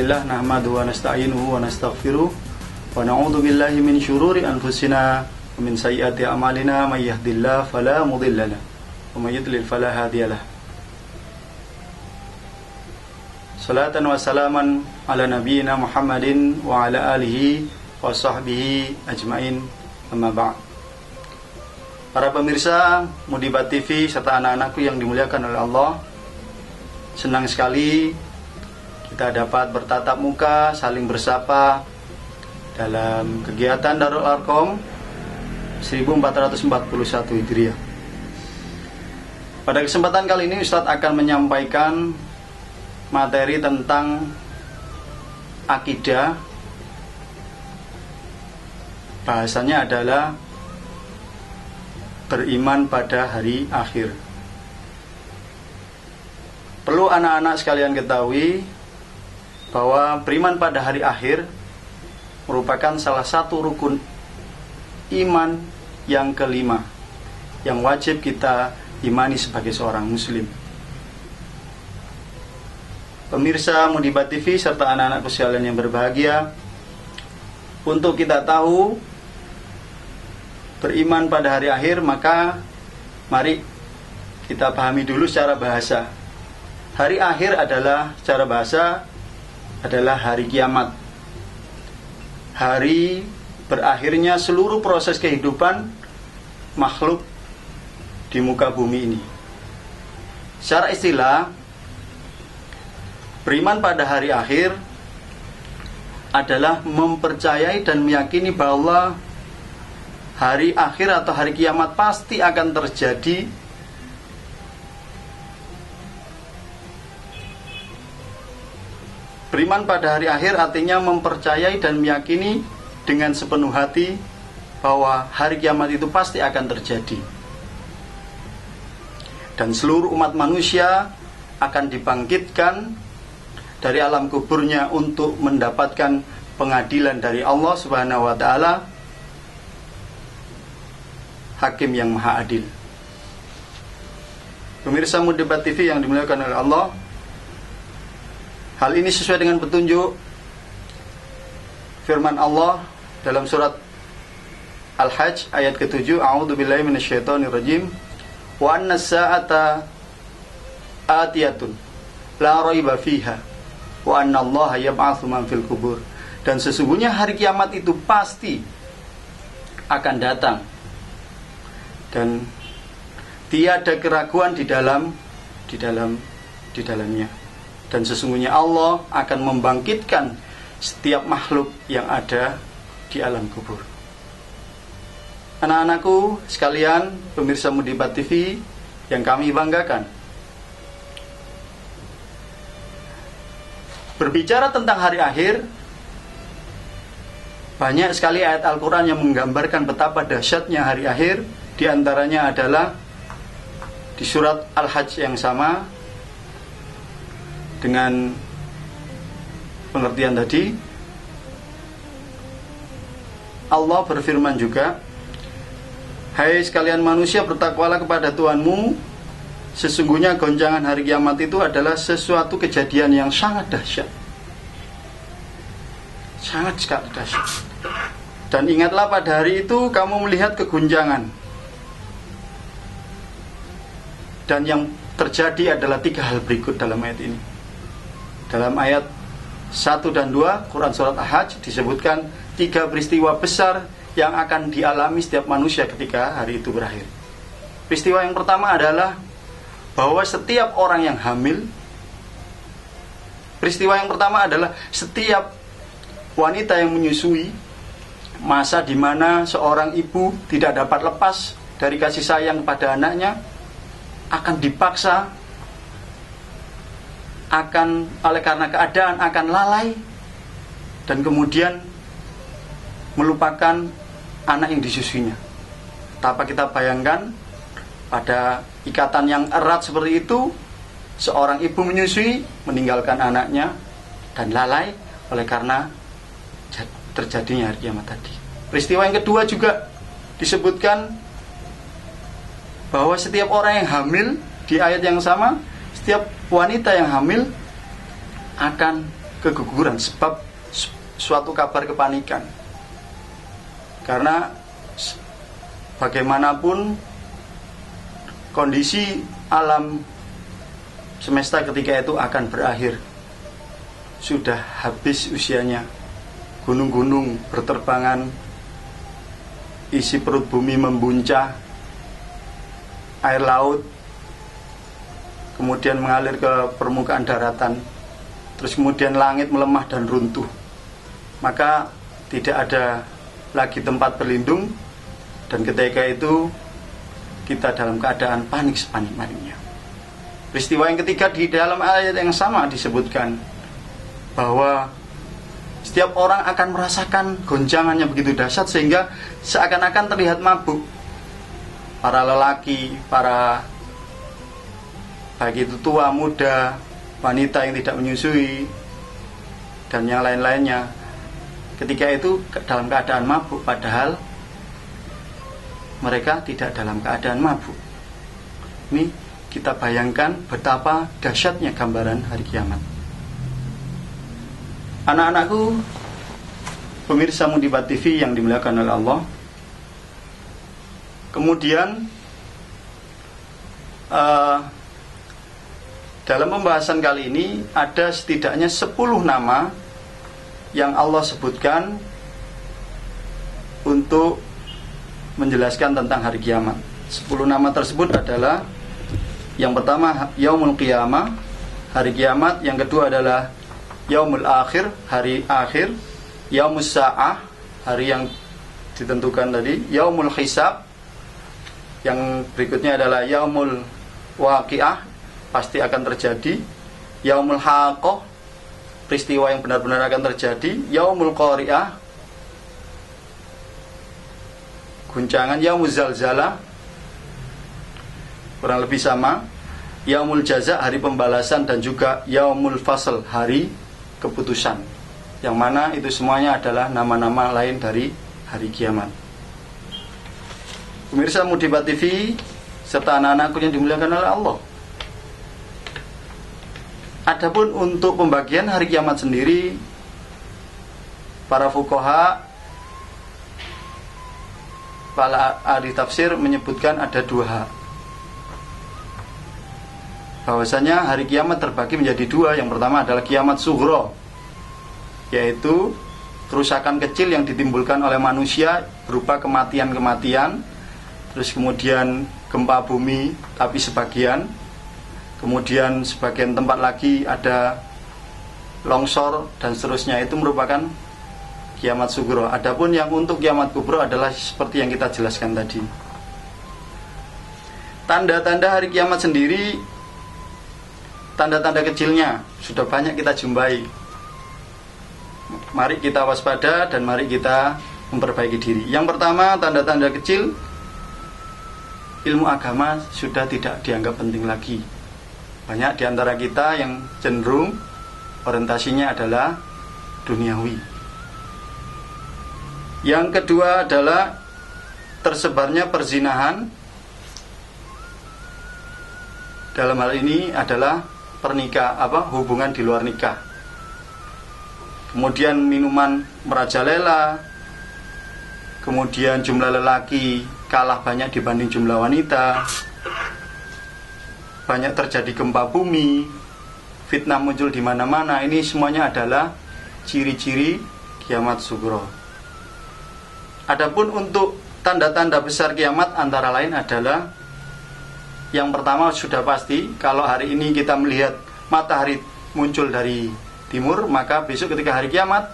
Alhamdulillah nahmaduhu wa nasta'inuhu wa nastaghfiruh wa na'udzu billahi min syururi anfusina wa min sayyiati a'malina may yahdihillahu fala mudilla lahu wa may yudlil fala hadiyalah. Salatan wa salaman ala nabiyyina Muhammadin wa ala alihi wa sahbihi ajmain, amma ba'd. Para pemirsa Mudibat TV serta anak-anakku yang dimuliakan oleh Allah, senang sekali kita dapat bertatap muka, saling bersapa dalam kegiatan Darul Arqam 1441 Hijriah. Pada kesempatan kali ini Ustadz akan menyampaikan materi tentang akidah. Bahasanya adalah beriman pada hari akhir. Perlu anak-anak sekalian ketahui bahwa beriman pada hari akhir merupakan salah satu rukun iman yang kelima yang wajib kita imani sebagai seorang muslim. Pemirsa Mudibat TV serta anak-anakku sekalian yang berbahagia, untuk kita tahu beriman pada hari akhir, maka mari kita pahami dulu secara bahasa. Hari akhir adalah secara bahasa adalah hari kiamat, hari berakhirnya seluruh proses kehidupan makhluk di muka bumi ini. Secara istilah, beriman pada hari akhir adalah mempercayai dan meyakini bahwa hari akhir atau hari kiamat pasti akan terjadi. Beriman pada hari akhir artinya mempercayai dan meyakini dengan sepenuh hati bahwa hari kiamat itu pasti akan terjadi. Dan seluruh umat manusia akan dibangkitkan dari alam kuburnya untuk mendapatkan pengadilan dari Allah Subhanahu wa taala, Hakim yang Maha Adil. Pemirsa Mudibat TV yang dimuliakan oleh Allah, hal ini sesuai dengan petunjuk firman Allah dalam surat Al-Hajj ayat ke-7, A'udzubillahi minasyaitonirrajim, wa anna as-sa'ata atiyatun la raiba fiha wa anna Allaha yab'atsu man fil kubur. Dan sesungguhnya hari kiamat itu pasti akan datang dan tiada keraguan di dalamnya. Dan sesungguhnya Allah akan membangkitkan setiap makhluk yang ada di alam kubur. Anak-anakku sekalian, pemirsa Mudibat TV yang kami banggakan, berbicara tentang hari akhir, banyak sekali ayat Al-Quran yang menggambarkan betapa dahsyatnya hari akhir. Di antaranya adalah di surat Al-Hajj yang sama dengan pengertian tadi. Allah berfirman juga, hai sekalian manusia, bertakwalah kepada Tuhanmu, sesungguhnya goncangan hari kiamat itu adalah sesuatu kejadian yang sangat dahsyat, sangat sekali dahsyat. Dan ingatlah pada hari itu kamu melihat keguncangan. Dan yang terjadi adalah 3 hal berikut dalam ayat ini. Dalam ayat 1 dan 2 Quran surat Al-Hajj disebutkan 3 peristiwa besar yang akan dialami setiap manusia ketika hari itu berakhir. Peristiwa yang pertama adalah bahwa setiap orang yang hamil. Peristiwa yang pertama adalah setiap wanita yang menyusui, masa di mana seorang ibu tidak dapat lepas dari kasih sayang kepada anaknya, akan dipaksa, oleh karena keadaan akan lalai dan kemudian melupakan anak yang disusuinya. Tanpa kita bayangkan, pada ikatan yang erat seperti itu, seorang ibu menyusui, meninggalkan anaknya dan lalai oleh karena terjadinya hari kiamat tadi. Peristiwa yang kedua juga disebutkan bahwa setiap orang yang hamil, di ayat yang sama, setiap wanita yang hamil akan keguguran, sebab suatu kabar kepanikan. Karena bagaimanapun kondisi alam semesta ketika itu akan berakhir. Sudah habis usianya. Gunung-gunung berterbangan, isi perut bumi membuncah, air laut kemudian mengalir ke permukaan daratan, terus kemudian langit melemah dan runtuh. Maka tidak ada lagi tempat berlindung, dan ketika itu kita dalam keadaan panik sepanik-paniknya. Peristiwa yang ketiga, di dalam ayat yang sama disebutkan bahwa setiap orang akan merasakan goncangannya begitu dahsyat sehingga seakan-akan terlihat mabuk. Para lelaki, para baik itu tua, muda, wanita yang tidak menyusui, dan yang lain-lainnya, ketika itu dalam keadaan mabuk, padahal mereka tidak dalam keadaan mabuk. Ini kita bayangkan betapa dahsyatnya gambaran hari kiamat. Anak-anakku, pemirsa Mudibat TV yang dimuliakan oleh Allah, kemudian dalam pembahasan kali ini ada setidaknya 10 nama yang Allah sebutkan untuk menjelaskan tentang hari kiamat. 10 nama tersebut adalah, yang pertama Yaumul Qiyamah, hari kiamat. Yang kedua adalah Yaumul Akhir, hari akhir. Yaumus Sa'ah, hari yang ditentukan tadi. Yaumul Hisab, yang berikutnya adalah Yaumul Waqi'ah, pasti akan terjadi. Yaumul Haqqah, peristiwa yang benar-benar akan terjadi. Yaumul Qari'ah, guncangan. Yaumul Zalzalah, kurang lebih sama. Yaumul Jaza, hari pembalasan, dan juga Yaumul Fasl, hari keputusan, yang mana itu semuanya adalah nama-nama lain dari hari kiamat. Pemirsa Mudibat TV serta anak-anakku yang dimuliakan oleh Allah, adapun untuk pembagian hari kiamat sendiri, para fuqaha, para ahli tafsir menyebutkan ada 2 hal. Bahwasanya hari kiamat terbagi menjadi 2. Yang pertama adalah kiamat sughra, yaitu kerusakan kecil yang ditimbulkan oleh manusia berupa kematian-kematian, terus kemudian gempa bumi tapi sebagian, kemudian sebagian tempat lagi ada longsor dan seterusnya. Itu merupakan kiamat sughra. Adapun yang untuk kiamat kubra adalah seperti yang kita jelaskan tadi. Tanda-tanda hari kiamat sendiri, tanda-tanda kecilnya sudah banyak kita jumpai. Mari kita waspada dan mari kita memperbaiki diri. Yang pertama, tanda-tanda kecil, ilmu agama sudah tidak dianggap penting lagi. Banyak di antara kita yang cenderung orientasinya adalah duniawi. Yang kedua adalah tersebarnya perzinahan. Dalam hal ini adalah hubungan di luar nikah. Kemudian minuman merajalela, kemudian jumlah lelaki kalah banyak dibanding jumlah wanita, banyak terjadi gempa bumi, fitnah muncul di mana-mana. Ini semuanya adalah ciri-ciri kiamat sughra. Adapun untuk tanda-tanda besar kiamat antara lain adalah, yang pertama sudah pasti, kalau hari ini kita melihat matahari muncul dari timur, maka besok ketika hari kiamat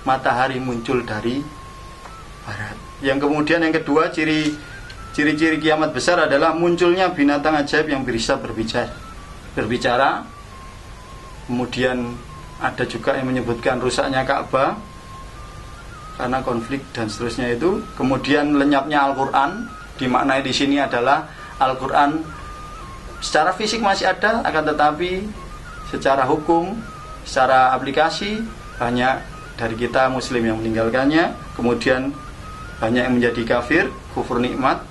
matahari muncul dari barat. Yang kemudian yang kedua, ciri-ciri kiamat besar adalah munculnya binatang ajaib yang bisa berbicara. Kemudian ada juga yang menyebutkan rusaknya Ka'bah karena konflik dan seterusnya itu. Kemudian lenyapnya Al-Quran, dimaknai di sini adalah Al-Quran secara fisik masih ada, akan tetapi secara hukum, secara aplikasi banyak dari kita muslim yang meninggalkannya. Kemudian banyak yang menjadi kafir, kufur nikmat.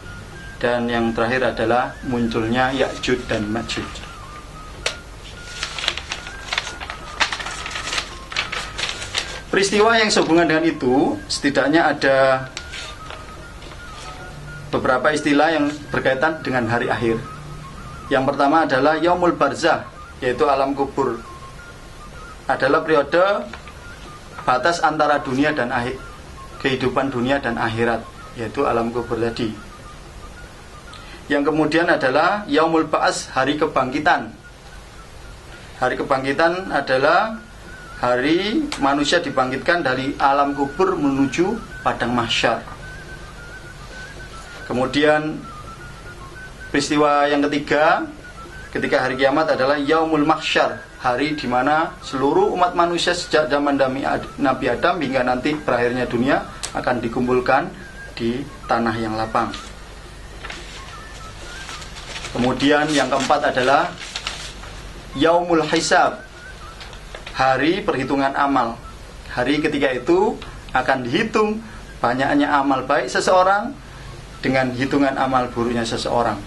Dan yang terakhir adalah munculnya Ya'juj dan Ma'juj. Peristiwa yang sehubungan dengan itu setidaknya ada beberapa istilah yang berkaitan dengan hari akhir. Yang pertama adalah Yaumul Barzah, yaitu alam kubur. Adalah periode batas antara dunia dan akhir, kehidupan dunia dan akhirat, yaitu alam kubur tadi. Yang kemudian adalah Yaumul Ba'ats, hari kebangkitan. Hari kebangkitan adalah hari manusia dibangkitkan dari alam kubur menuju padang mahsyar. Kemudian peristiwa yang ketiga ketika hari kiamat adalah Yaumul Mahsyar, hari di mana seluruh umat manusia sejak zaman Nabi Adam hingga nanti berakhirnya dunia akan dikumpulkan di tanah yang lapang. Kemudian yang keempat adalah Yaumul Hisab, hari perhitungan amal. Hari ketika itu akan dihitung banyaknya amal baik seseorang dengan hitungan amal buruknya seseorang.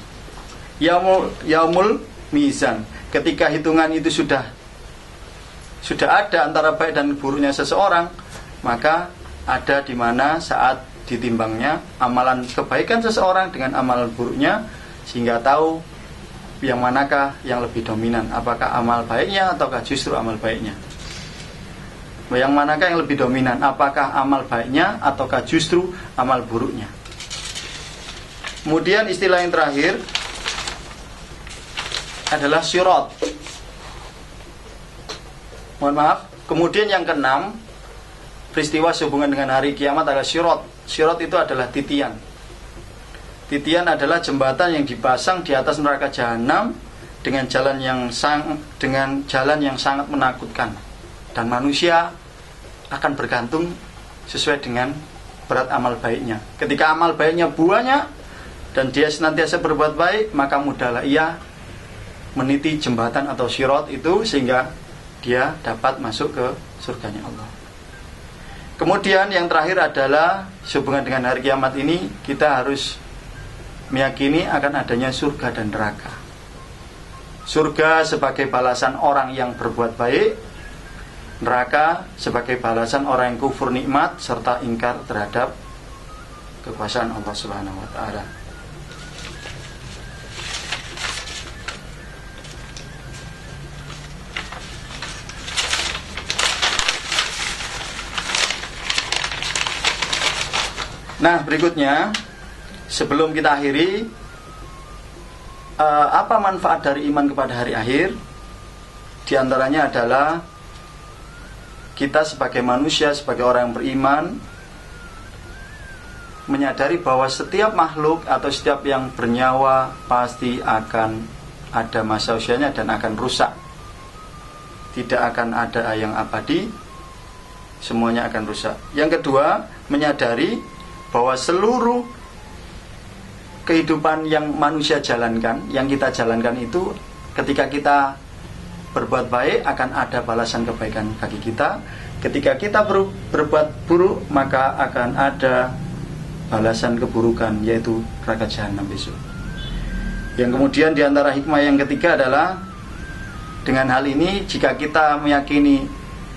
Yaumul Mizan, ketika hitungan itu sudah ada antara baik dan buruknya seseorang, maka ada di mana saat ditimbangnya amalan kebaikan seseorang dengan amalan buruknya, sehingga tahu yang manakah yang lebih dominan, apakah amal baiknya ataukah justru amal baiknya. Yang manakah yang lebih dominan, apakah amal baiknya ataukah justru amal buruknya. Kemudian istilah yang terakhir adalah Sirat. Mohon maaf. Kemudian yang keenam, peristiwa sehubungan dengan hari kiamat adalah Sirat. Sirat itu adalah titian. Titian adalah jembatan yang dipasang di atas neraka jahanam dengan jalan yang sangat menakutkan, dan manusia akan bergantung sesuai dengan berat amal baiknya. Ketika amal baiknya banyak dan dia senantiasa berbuat baik, maka mudahlah ia meniti jembatan atau sirat itu sehingga dia dapat masuk ke surganya Allah. Kemudian yang terakhir adalah sehubungan dengan hari kiamat ini, kita harus meyakini akan adanya surga dan neraka. Surga sebagai balasan orang yang berbuat baik, neraka sebagai balasan orang yang kufur nikmat serta ingkar terhadap kekuasaan Allah Subhanahu wa taala. Nah, berikutnya sebelum kita akhiri, apa manfaat dari iman kepada hari akhir? Di antaranya adalah kita sebagai manusia, sebagai orang yang beriman, menyadari bahwa setiap makhluk atau setiap yang bernyawa pasti akan ada masa usianya dan akan rusak. Tidak akan ada yang abadi, semuanya akan rusak. Yang kedua, menyadari bahwa seluruh kehidupan yang manusia jalankan, yang kita jalankan itu, ketika kita berbuat baik akan ada balasan kebaikan bagi kita. Ketika kita berbuat buruk, maka akan ada balasan keburukan, yaitu neraka jahanam besok. Yang kemudian diantara hikmah yang ketiga adalah, dengan hal ini jika kita meyakini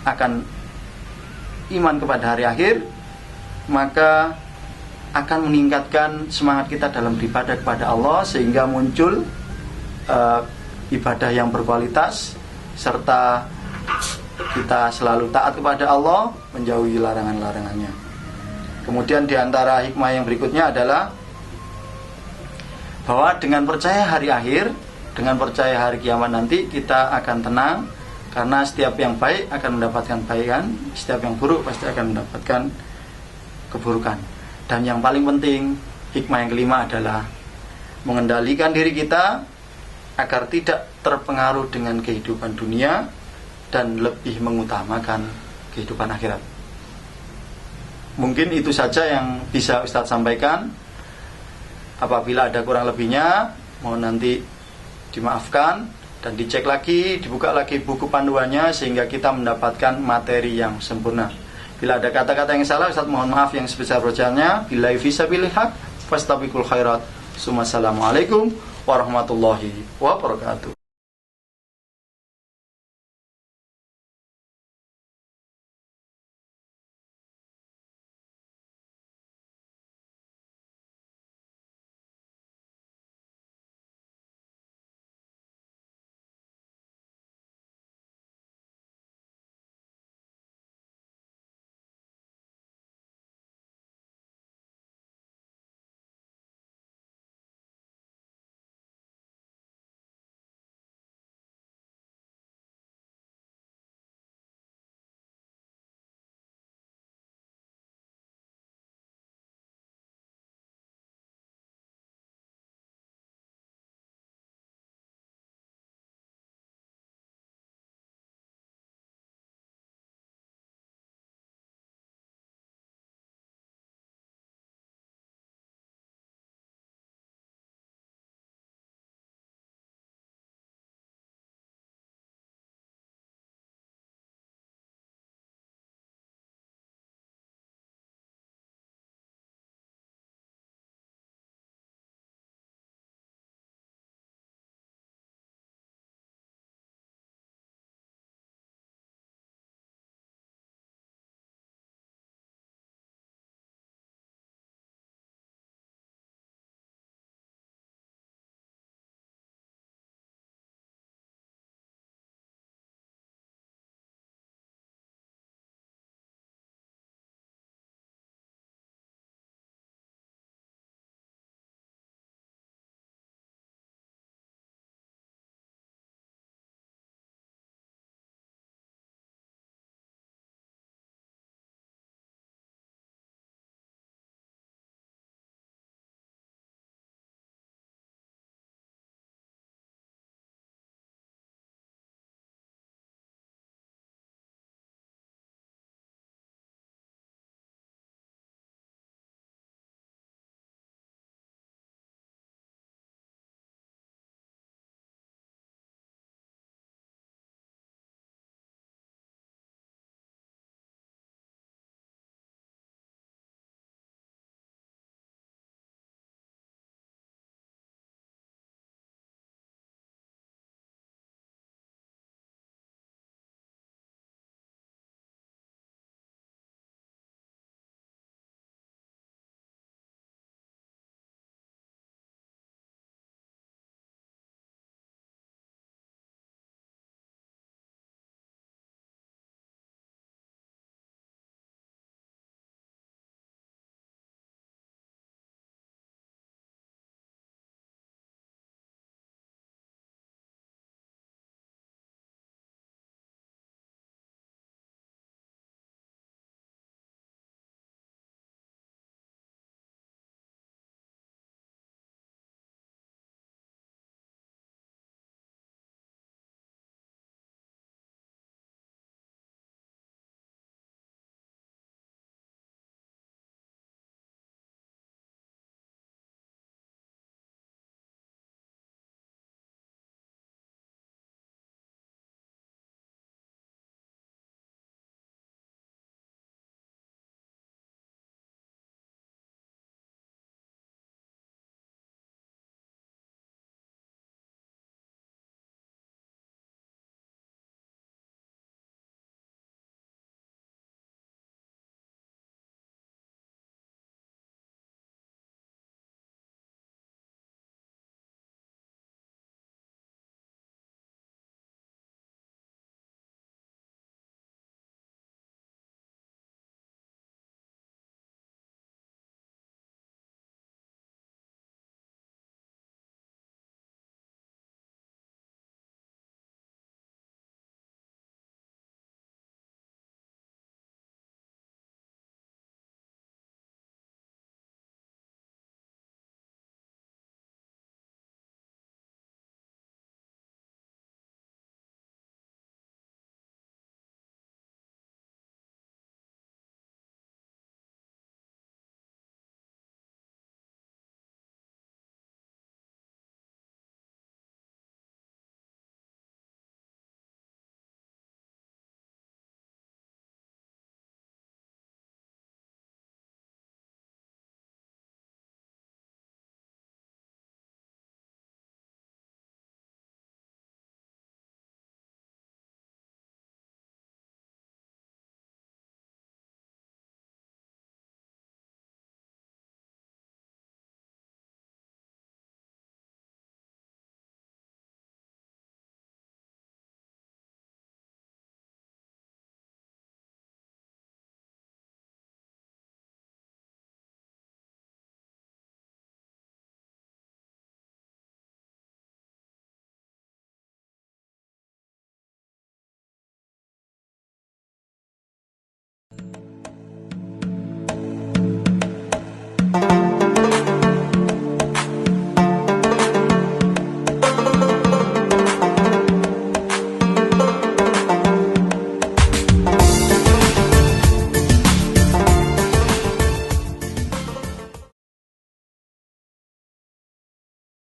akan iman kepada hari akhir, maka akan meningkatkan semangat kita dalam beribadah kepada Allah, sehingga muncul ibadah yang berkualitas, serta kita selalu taat kepada Allah, menjauhi larangan-larangannya. Kemudian diantara hikmah yang berikutnya adalah bahwa dengan percaya hari akhir, dengan percaya hari kiamat nanti, kita akan tenang, karena setiap yang baik akan mendapatkan kebaikan, setiap yang buruk pasti akan mendapatkan keburukan. Dan yang paling penting, hikmah yang kelima adalah mengendalikan diri kita agar tidak terpengaruh dengan kehidupan dunia dan lebih mengutamakan kehidupan akhirat. Mungkin itu saja yang bisa Ustadz sampaikan. Apabila ada kurang lebihnya, mohon nanti dimaafkan dan dicek lagi, dibuka lagi buku panduannya sehingga kita mendapatkan materi yang sempurna. Bila ada kata-kata yang salah, Ustaz mohon maaf yang sebesar-besarnya. Billahi fisabilil haq, fastabiqul khairat. Assalamualaikum warahmatullahi wabarakatuh.